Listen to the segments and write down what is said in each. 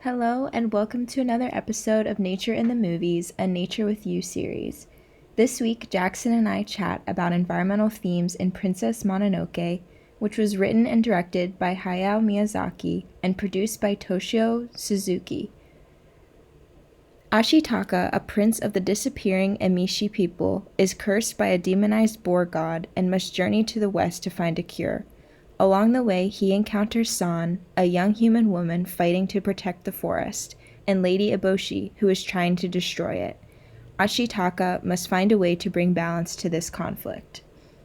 Hello, and welcome to another episode of Nature in the Movies, a Nature with You series. This week, Jackson and I chat about environmental themes in Princess Mononoke, which was written and directed by Hayao Miyazaki and produced by Toshio Suzuki. Ashitaka, a prince of the disappearing Emishi people, is cursed by a demonized boar god and must journey to the west to find a cure. Along the way, he encounters San, a young human woman fighting to protect the forest, and Lady Eboshi, who is trying to destroy it. Ashitaka must find a way to bring balance to this conflict.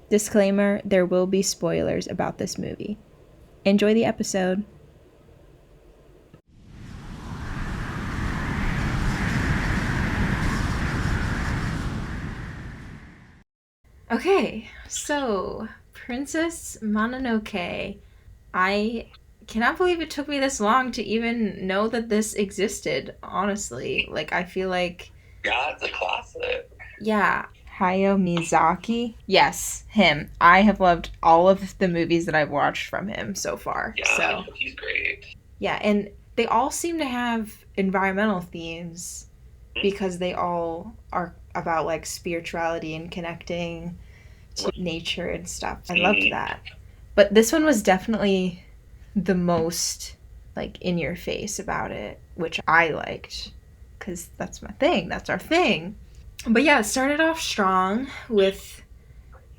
Disclaimer, there will be spoilers about this movie. Enjoy the episode. Okay, so Princess Mononoke. I cannot believe it took me this long to even know that this existed, honestly. I feel like, Yeah, it's a classic. yeah, Hayao Miyazaki. Yes, him. I have loved all of the movies that I've watched from him so far. Yeah, he's great. Yeah, and they all seem to have environmental themes because they all are about spirituality and connecting to nature and stuff. I loved that. But this one was definitely the most in your face about it, which I liked because that's my thing. That's our thing. But yeah, it started off strong with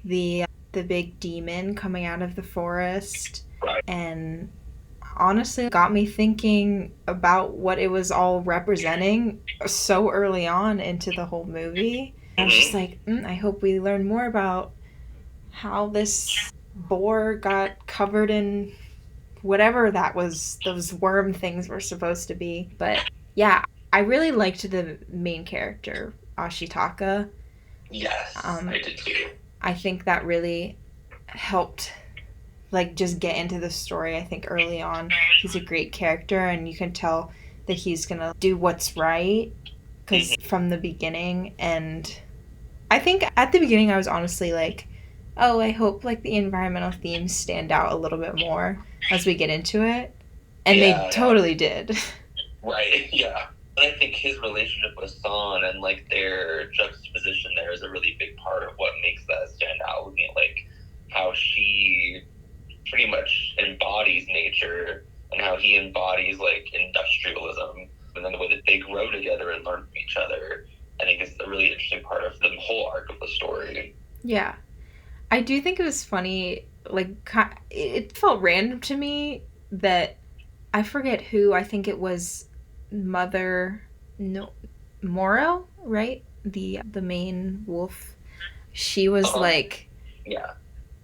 the big demon coming out of the forest, Right. and honestly got me thinking about what it was all representing so early on into the whole movie. I was just like, I hope we learn more about how this boar got covered in whatever that was, those worm things were supposed to be. But yeah, I really liked the main character, Ashitaka. Yes, I did too. I think that really helped just get into the story. I think early on he's a great character, and you can tell that he's gonna do what's right because from the beginning. And I think at the beginning I was honestly like, oh, I hope the environmental themes stand out a little bit more as we get into it, and they totally did. Right, yeah. And I think his relationship with San and their juxtaposition there is a really big part of what makes that stand out. Looking at how she pretty much embodies nature and how he embodies industrialism, and then the way that they grow together and learn from each other. I think is a really interesting part of the whole arc of the story. Yeah, I do think it was funny. It felt random to me that I forget who. I think it was Mother no Moro, right? The main wolf. She was yeah.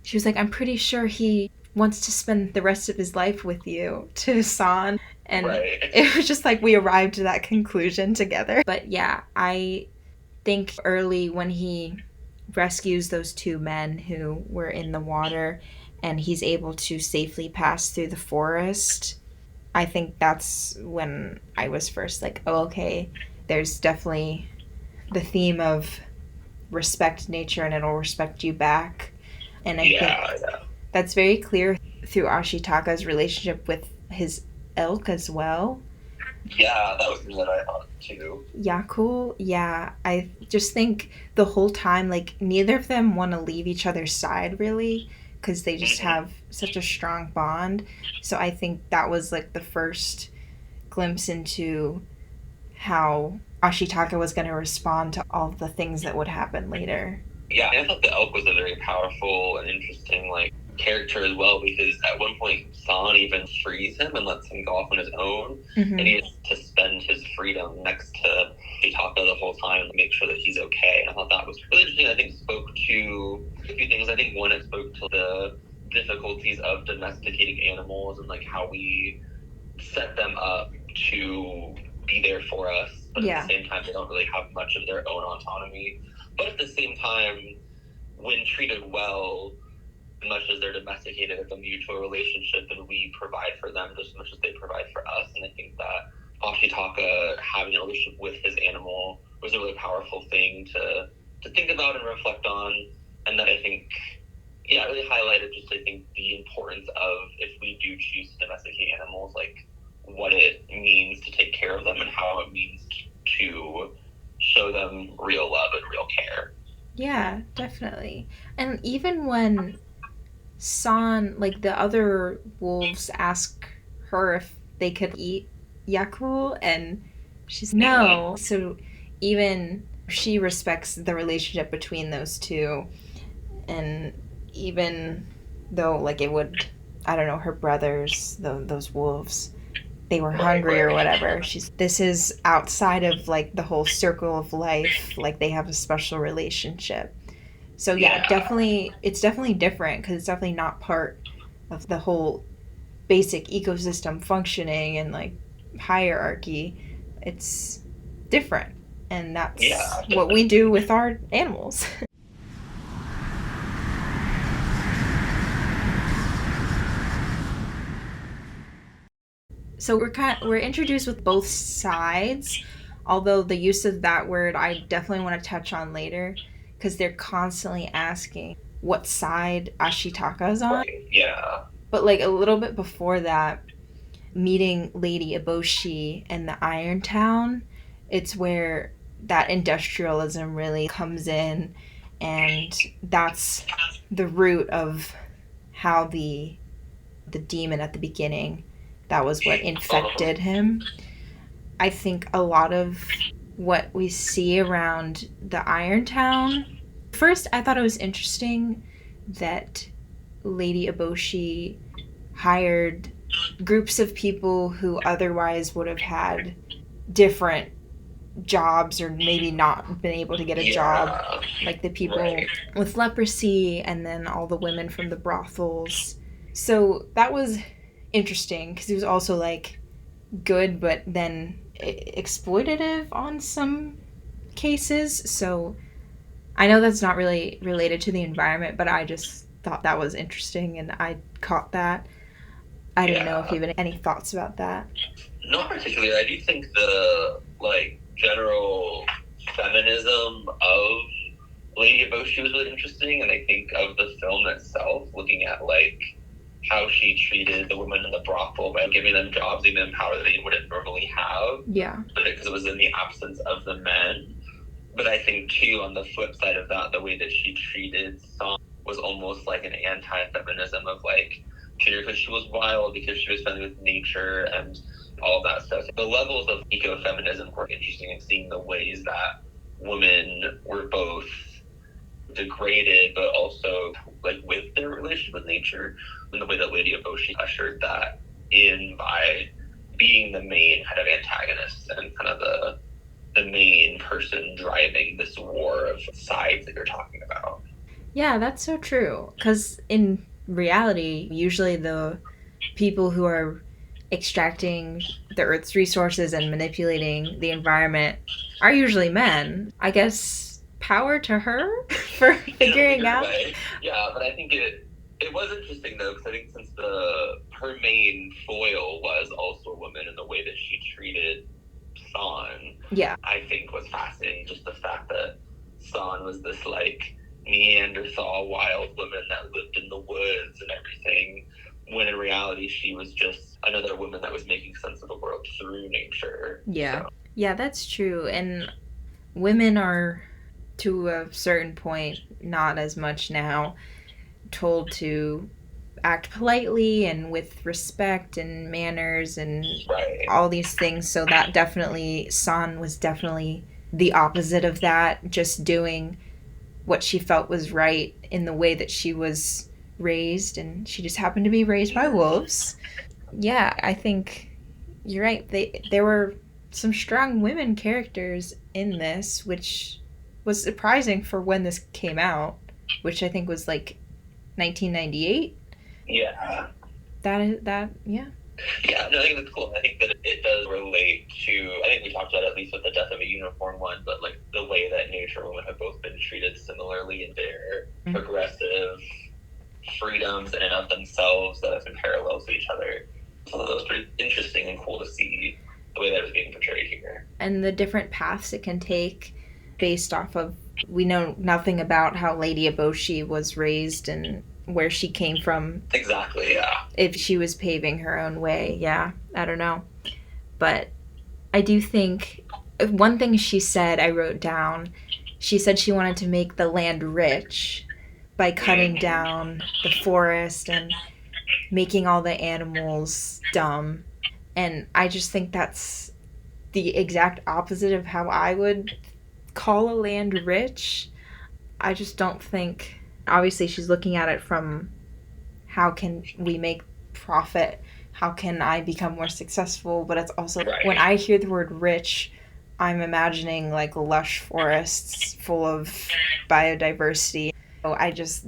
She was like, I'm pretty sure he wants to spend the rest of his life with you, to San. And right. It was just we arrived to that conclusion together. But yeah, I think early when he rescues those two men who were in the water and he's able to safely pass through the forest, I think that's when I was first like, oh, okay, there's definitely the theme of respect nature and it'll respect you back. And I think that's very clear through Ashitaka's relationship with his elk as well. Yeah, that was something that I thought too. Yaku, yeah, I just think the whole time, neither of them want to leave each other's side really, because they just have such a strong bond. So I think that was the first glimpse into how Ashitaka was going to respond to all the things that would happen later. Yeah, I thought the elk was a very powerful and interesting character as well, because at one point San even frees him and lets him go off on his own, and he has to spend his freedom next to Hitaka the whole time to make sure that he's okay. And I thought that was really interesting. I think spoke to a few things. I think one, it spoke to the difficulties of domesticating animals and how we set them up to be there for us, but at the same time they don't really have much of their own autonomy. But at the same time, when treated well, much as they're domesticated, it's a mutual relationship, and we provide for them just as much as they provide for us. And I think that Ashitaka having a relationship with his animal was a really powerful thing to think about and reflect on. And that I think, yeah, it really highlighted just, I think, the importance of, if we do choose to domesticate animals, what it means to take Yeah, definitely. And even when San, like the other wolves, ask her if they could eat Yaku, and she's no. So even she respects the relationship between those two, and even though like it would, I don't know, her brothers, those wolves, they were hungry or whatever. She's this is outside of like the whole circle of life. Like they have a special relationship. So yeah, definitely, it's definitely different because it's definitely not part of the whole basic ecosystem functioning and like hierarchy. It's different, and that's what we do with our animals. So we're introduced with both sides, although the use of that word I definitely want to touch on later because they're constantly asking what side Ashitaka's on. Yeah. But like a little bit before that, meeting Lady Eboshi and the Iron Town, it's where that industrialism really comes in, and that's the root of how the demon at the beginning, that was what infected him. I think a lot of what we see around the Iron Town, first I thought it was interesting that Lady Eboshi hired groups of people who otherwise would have had different jobs or maybe not been able to get a job, like the people with leprosy and then all the women from the brothels. So that was interesting because it was also like good but then exploitative on some cases. So I know that's not really related to the environment, but I just thought that was interesting and I caught that. I didn't know if you have any thoughts about that. Not particularly. I do think the like general feminism of Lady Eboshi was really interesting, and I think of the film itself, looking at like how she treated the women in the brothel by giving them jobs, giving them power that they wouldn't normally have. Yeah. Because it was in the absence of the men. But I think too, on the flip side of that, the way that she treated Song was almost like an anti-feminism of like, because she was wild, because she was friendly with nature and all of that stuff. The levels of ecofeminism were interesting, and seeing the ways that women were both degraded, but also like with their relationship with nature, and the way that Lady Eboshi ushered that in by being the main kind of antagonist and kind of the main person driving this war of sides that you're talking about. Yeah, that's so true. Because in reality, usually the people who are extracting the Earth's resources and manipulating the environment are usually men. I guess power to her for figuring out. Way. Yeah, but I think it was interesting though, because I think since her main foil was also a woman, and the way that she treated San, yeah, I think was fascinating. Just the fact that San was this like Neanderthal wild woman that lived in the woods and everything, when in reality she was just another woman that was making sense of the world through nature. Yeah. So. Yeah, that's true. And women are, to a certain point, not as much now, told to act politely and with respect and manners and all these things. So that definitely, San was definitely the opposite of that, just doing what she felt was right in the way that she was raised, and she just happened to be raised by wolves. Yeah, I think you're right. There were some strong women characters in this, which was surprising for when this came out, which I think was like 1998. Yeah. That yeah. Yeah, no, I think that's cool. I think that it does relate to, I think we talked about it at least with the Death of a Unicorn one, but like the way that nature and women have both been treated similarly in their progressive freedoms in and of themselves that have been parallel to each other. So that was pretty interesting and cool to see the way that was being portrayed here. And the different paths it can take based off of, we know nothing about how Lady Eboshi was raised and where she came from. Exactly, yeah. If she was paving her own way, yeah, I don't know. But I do think one thing she said, I wrote down, she said she wanted to make the land rich by cutting down the forest and making all the animals dumb. And I just think that's the exact opposite of how I would call a land rich. I just don't think, obviously, she's looking at it from how can we make profit? How can I become more successful? But it's also, Right. when I hear the word rich, I'm imagining like lush forests full of biodiversity. So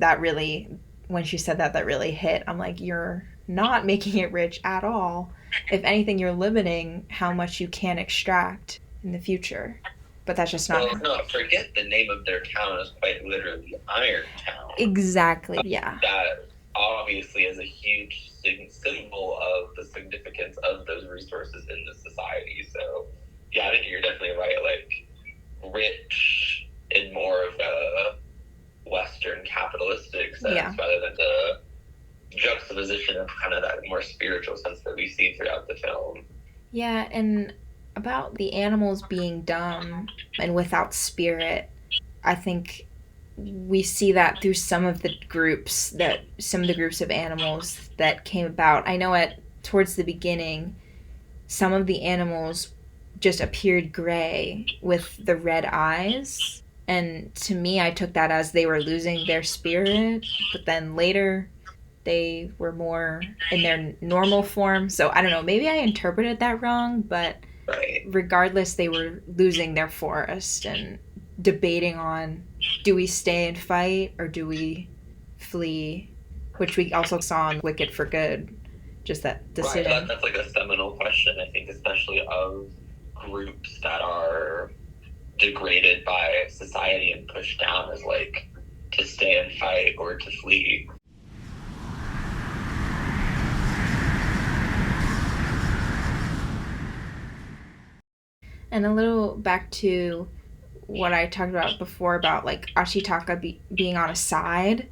that really, when she said that, that really hit. I'm like, you're not making it rich at all. If anything, you're limiting how much you can extract in the future. But that's just not. Well, no, forget the name of their town is quite literally Iron Town. Exactly, yeah. That obviously is a huge symbol of the significance of those resources in the society. So, yeah, I think you're definitely right. Like, rich in more of a Western capitalistic sense rather than the juxtaposition of kind of that more spiritual sense that we see throughout the film. Yeah, and about the animals being dumb and without spirit, I think we see that through some of the groups of animals that came about. I know towards the beginning, some of the animals just appeared gray with the red eyes. And to me, I took that as they were losing their spirit. But then later, they were more in their normal form. So I don't know, maybe I interpreted that wrong, but regardless, they were losing their forest and debating on, do we stay and fight or do we flee? Which we also saw in Wicked for Good, just that decision. Right, that's like a seminal question, I think, especially of groups that are degraded by society and pushed down as like to stay and fight or to flee. And a little back to what I talked about before about like Ashitaka being on a side.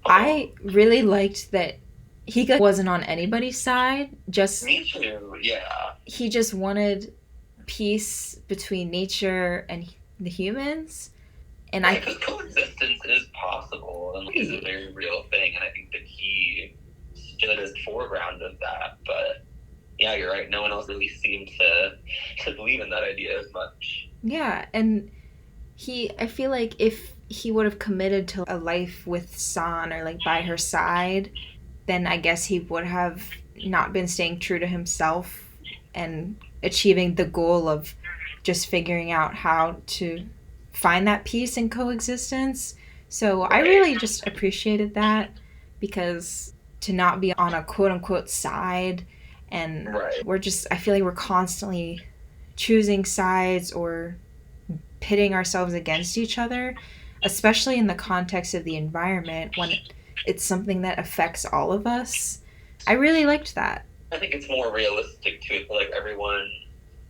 I really liked that he wasn't on anybody's side. Just me too, yeah. He just wanted peace between nature and the humans. And because coexistence is possible and is a very real thing, and I think that he stood as foreground of that. But yeah, you're right. No one else really seemed to believe in that idea as much. Yeah, and I feel like if he would have committed to a life with San or like by her side, then I guess he would have not been staying true to himself and achieving the goal of just figuring out how to find that peace and coexistence. So I really just appreciated that, because to not be on a quote unquote side, and I feel like we're constantly choosing sides or pitting ourselves against each other, especially in the context of the environment when it's something that affects all of us. I really liked that. I think it's more realistic too. I feel like everyone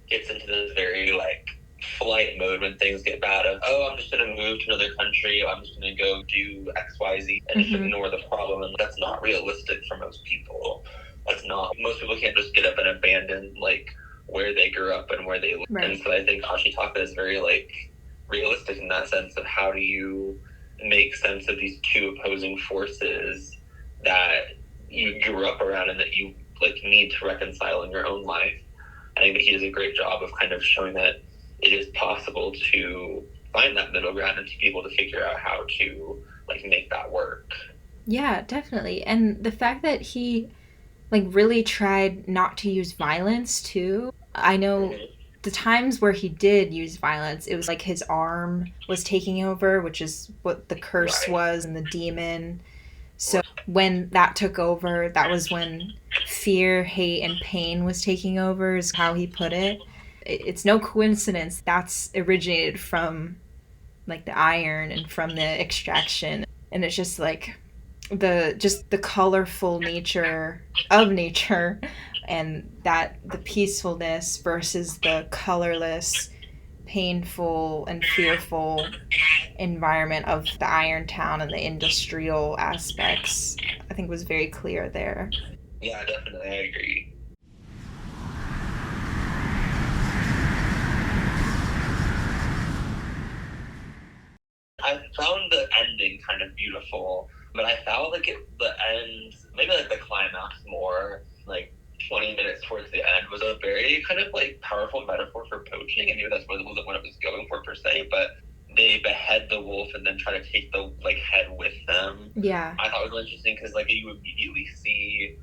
gets into this very like flight mode when things get bad of, I'm just going to move to another country, I'm just going to go do XYZ and just ignore the problem. And that's not realistic for most people. Most people can't just get up and abandon like where they grew up and where they live. Right. And so I think Ashitaka is very like realistic in that sense of how do you make sense of these two opposing forces that you grew up around and that you like need to reconcile in your own life. I think that he does a great job of kind of showing that it is possible to find that middle ground and to be able to figure out how to like make that work. Yeah, definitely. And the fact that he like really tried not to use violence too. I know the times where he did use violence, it was like his arm was taking over, which is what the curse was and the demon. So when that took over, that was when fear, hate, and pain was taking over, is how he put it. It's no coincidence that's originated from like the iron and from the extraction. And it's just like the colorful nature of nature, and that the peacefulness versus the colorless, painful and fearful environment of the Iron Town and the industrial aspects, I think was very clear there. Yeah, definitely, I agree. kind of beautiful. But I felt like the end, maybe like the climax more, like 20 minutes towards the end, was a very kind of like powerful metaphor for poaching, and maybe that's wasn't what it was going for per se, but they behead the wolf and then try to take the like head with them. Yeah. I thought it was really interesting because like you immediately see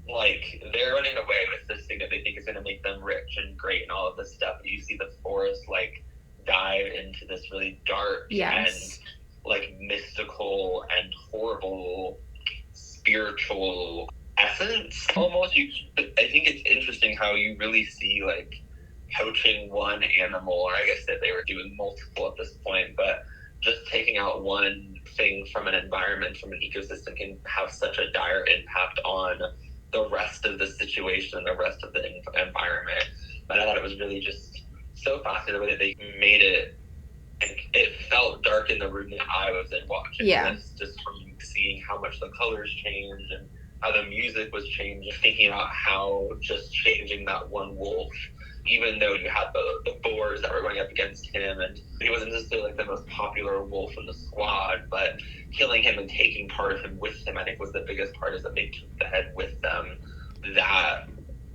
like they're running away with this thing that they think is going to make them rich and great and all of this stuff. And you see the forest like dive into this really dark and like mystical and horrible spiritual essence almost. I think it's interesting how you really see like poaching one animal, or I guess that they were doing multiple at this point, but just taking out one thing from an environment, from an ecosystem, can have such a dire impact on the rest of the situation and the rest of the environment. But I thought it was really just so fascinating the way that they made it. Like, it felt dark in the room that I was in watching this, just from seeing how much the colors changed and how the music was changing, thinking about how just changing that one wolf, even though you had the boars that were going up against him, and he wasn't necessarily like the most popular wolf in the squad, but killing him and taking part of him with them, I think was the biggest part, is that they took the head with them. That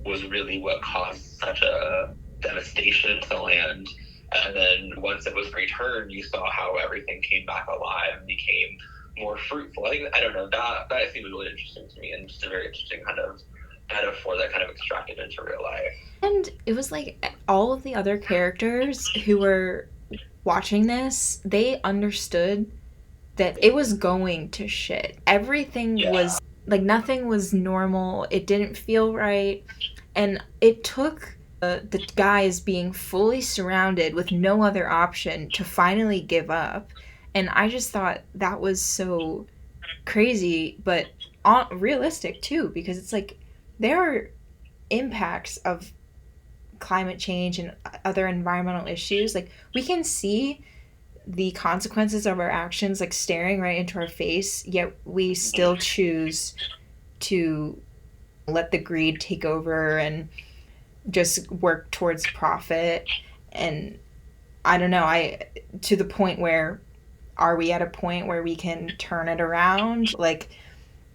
was really what caused such a devastation to the land. And then once it was returned, you saw how everything came back alive and became more fruitful. I don't know, that seemed really interesting to me, and just a very interesting kind of metaphor that kind of extracted into real life. And it was like all of the other characters who were watching this, they understood that it was going to shit. Everything was like, nothing was normal. It didn't feel right. And it took the guys being fully surrounded with no other option to finally give up. And I just thought that was so crazy, but realistic too, because it's like there are impacts of climate change and other environmental issues. Like, we can see the consequences of our actions like staring right into our face, yet we still choose to let the greed take over and just work towards profit. And I don't know, to the point where, are we at a point where we can turn it around? Like,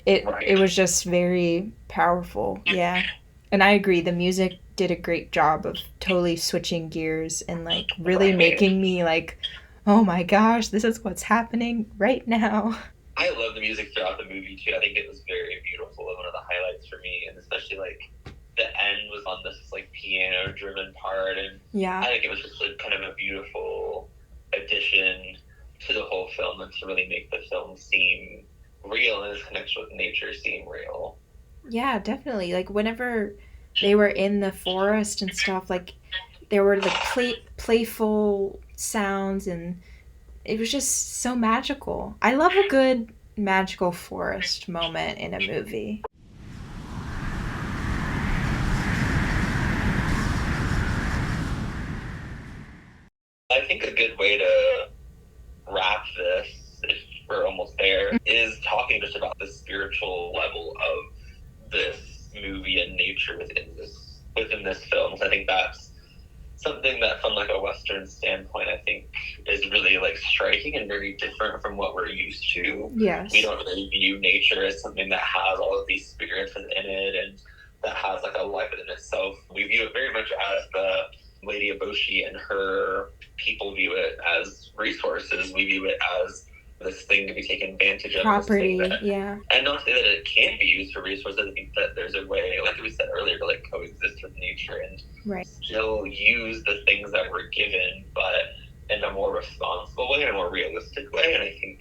it was just very powerful. Yeah. And I agree, the music did a great job of totally switching gears and like really making me like, oh my gosh, this is what's happening right now. I love the music throughout the movie too. I think it was very beautiful and one of the highlights for me, and especially like the end was on this like piano driven part, and I think it was just a kind of a beautiful addition to the whole film, and to really make the film seem real and its connection with nature seem real. Yeah, definitely. Like, whenever they were in the forest and stuff, like there were like playful sounds, and it was just so magical. I love a good magical forest moment in a movie. I think a good way to wrap this, if we're almost there, is talking just about the spiritual level of this movie and nature within this film. So I think that's something that, from like a Western standpoint, I think is really like striking and very different from what we're used to. Yes. We don't really view nature as something that has all of these spirits in it and that has like a life within itself. We view it very much as the Lady Eboshi and her people view it as resources. We view it as this thing to be taken advantage of. Property, And not to say that it can't be used for resources. I think that there's a way, like we said earlier, to like coexist with nature and still use the things that we're given, but in a more responsible way, in a more realistic way. And I think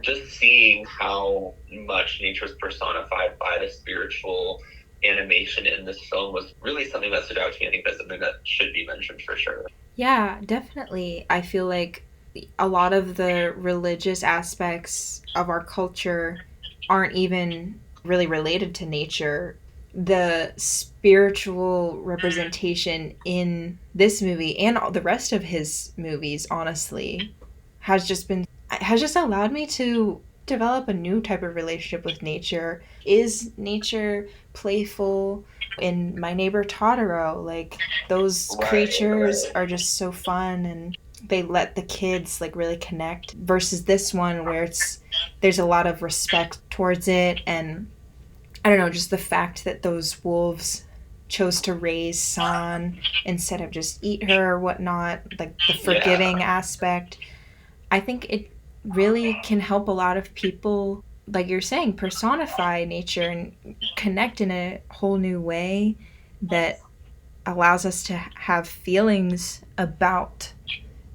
just seeing how much nature is personified by the spiritual animation in this film was really something that stood out to me. I think that's something that should be mentioned for sure. Yeah, definitely. I feel like a lot of the religious aspects of our culture aren't even really related to nature. The spiritual representation in this movie and the rest of his movies, honestly, has just allowed me to develop a new type of relationship with nature. Is nature playful? In My Neighbor Totoro, like, those creatures are just so fun, and they let the kids like really connect, versus this one where it's there's a lot of respect towards it. And I don't know, just the fact that those wolves chose to raise San instead of just eat her or whatnot, like the forgiving aspect. I think it really can help a lot of people, like you're saying, personify nature and connect in a whole new way that allows us to have feelings about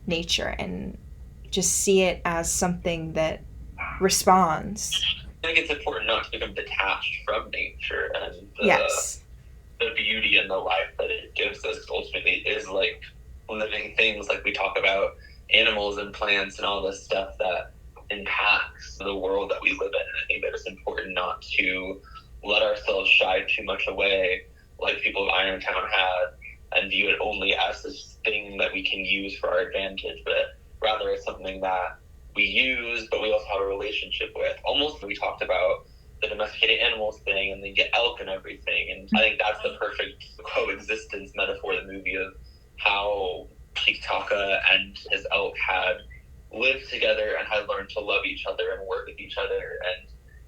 nature and just see it as something that responds. I think it's important not to become detached from nature and Yes. the beauty and the life that it gives us. Ultimately, is like living things, like we talk about animals and plants and all this stuff that impacts the world that we live in. And I think that it's important not to let ourselves shy too much away, like people of Irontown had, and view it only as this thing that we can use for our advantage, but rather it's something that we use, but we also have a relationship with. Almost, we talked about the domesticated animals thing and then get elk and everything. And I think that's the perfect coexistence metaphor of the movie, of how Kitaka and his elk had lived together and had learned to love each other and work with each other. And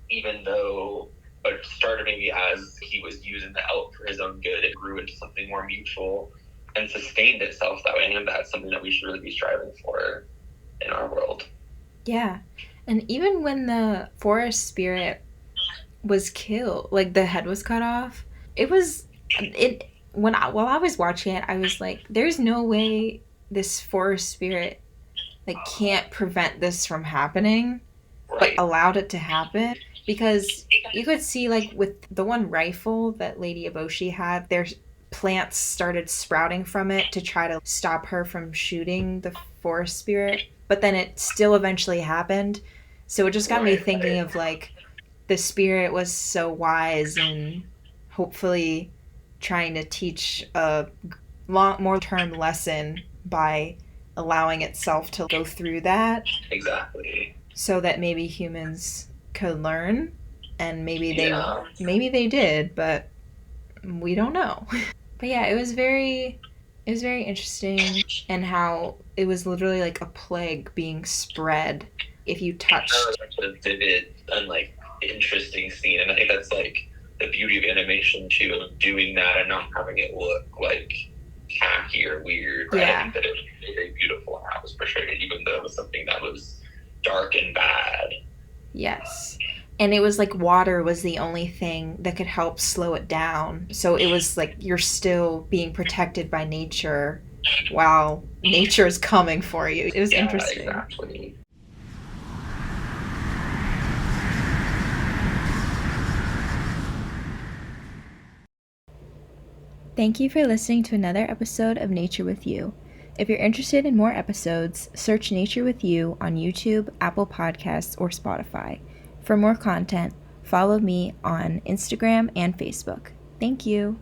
even though it started maybe as he was using the elk for his own good, it grew into something more mutual and sustained itself that way. And that's something that we should really be striving for in our world. Yeah. And even when the forest spirit was killed, like the head was cut off, while I was watching it, I was like, there's no way this forest spirit like can't prevent this from happening, but allowed it to happen. Because you could see, like, with the one rifle that Lady Eboshi had, there's plants started sprouting from it to try to stop her from shooting the forest spirit, but then it still eventually happened. So it just got me thinking of, like, the spirit was so wise and hopefully trying to teach a more term lesson by allowing itself to go through that. Exactly. So that maybe humans could learn, and maybe they did, but we don't know. But yeah, it was very interesting, and how it was literally like a plague being spread if you touched. Such a vivid and like interesting scene, and I think that's like the beauty of animation too, of doing that and not having it look like tacky or weird. Right? Yeah. I think that it was very beautiful how it was portrayed, even though it was something that was dark and bad. Yes. And it was like water was the only thing that could help slow it down. So it was like you're still being protected by nature while nature is coming for you. It was interesting. Exactly. Thank you for listening to another episode of Nature with You. If you're interested in more episodes, search Nature with You on YouTube, Apple Podcasts, or Spotify. For more content, follow me on Instagram and Facebook. Thank you.